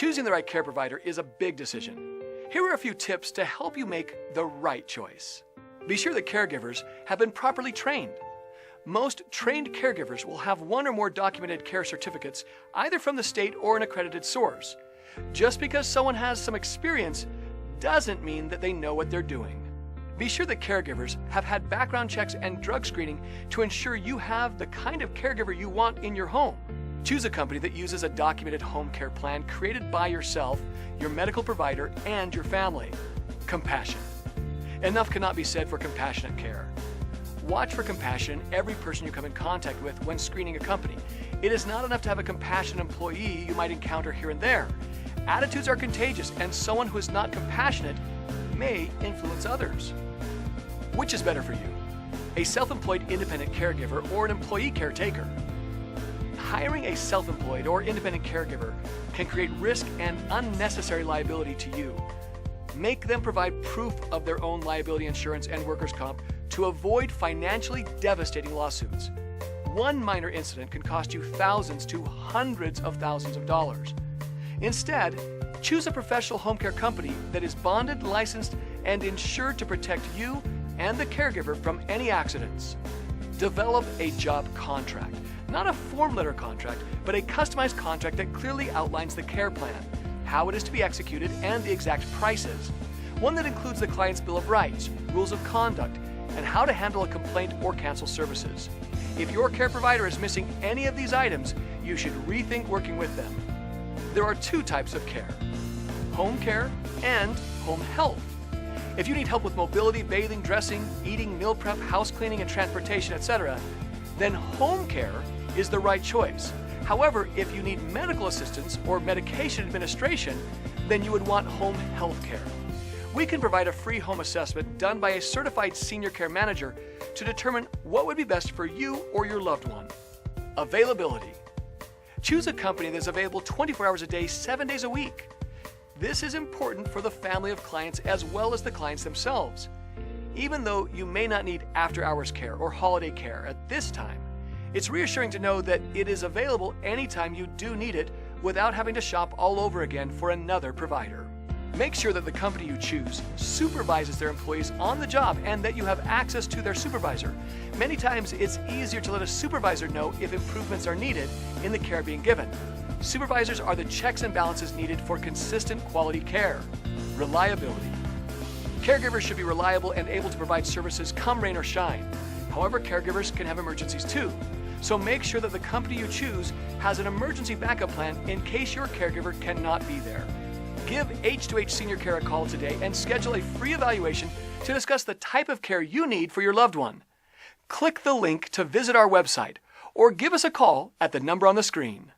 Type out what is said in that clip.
Choosing the right care provider is a big decision. Here are a few tips to help you make the right choice. Be sure that caregivers have been properly trained. Most trained caregivers will have one or more documented care certificates, either from the state or an accredited source. Just because someone has some experience doesn't mean that they know what they're doing. Be sure that caregivers have had background checks and drug screening to ensure you have the kind of caregiver you want in your home. Choose a company that uses a documented home care plan created by yourself, your medical provider, and your family. Compassion. Enough cannot be said for compassionate care. Watch for compassion in every person you come in contact with when screening a company. It is not enough to have a compassionate employee you might encounter here and there. Attitudes are contagious, and someone who is not compassionate may influence others. Which is better for you? A self-employed independent caregiver or an employee caretaker? Hiring a self-employed or independent caregiver can create risk and unnecessary liability to you. Make them provide proof of their own liability insurance and workers' comp to avoid financially devastating lawsuits. One minor incident can cost you thousands to hundreds of thousands of dollars. Instead, choose a professional home care company that is bonded, licensed, and insured to protect you and the caregiver from any accidents. Develop a job contract, not a form letter contract, but a customized contract that clearly outlines the care plan, how it is to be executed, and the exact prices. One that includes the client's bill of rights, rules of conduct, and how to handle a complaint or cancel services. If your care provider is missing any of these items, you should rethink working with them. There are two types of care: home care and home health. If you need help with mobility, bathing, dressing, eating, meal prep, house cleaning, and transportation, etc., then home care is the right choice. However, if you need medical assistance or medication administration, then you would want home health care. We can provide a free home assessment done by a certified senior care manager to determine what would be best for you or your loved one. Availability. Choose a company that is available 24 hours a day, 7 days a week. This is important for the family of clients as well as the clients themselves. Even though you may not need after-hours care or holiday care at this time, it's reassuring to know that it is available anytime you do need it without having to shop all over again for another provider. Make sure that the company you choose supervises their employees on the job and that you have access to their supervisor. Many times it's easier to let a supervisor know if improvements are needed in the care being given. Supervisors are the checks and balances needed for consistent quality care. Reliability. Caregivers should be reliable and able to provide services come rain or shine. However, caregivers can have emergencies too. So make sure that the company you choose has an emergency backup plan in case your caregiver cannot be there. Give H2H Senior Care a call today and schedule a free evaluation to discuss the type of care you need for your loved one. Click the link to visit our website or give us a call at the number on the screen.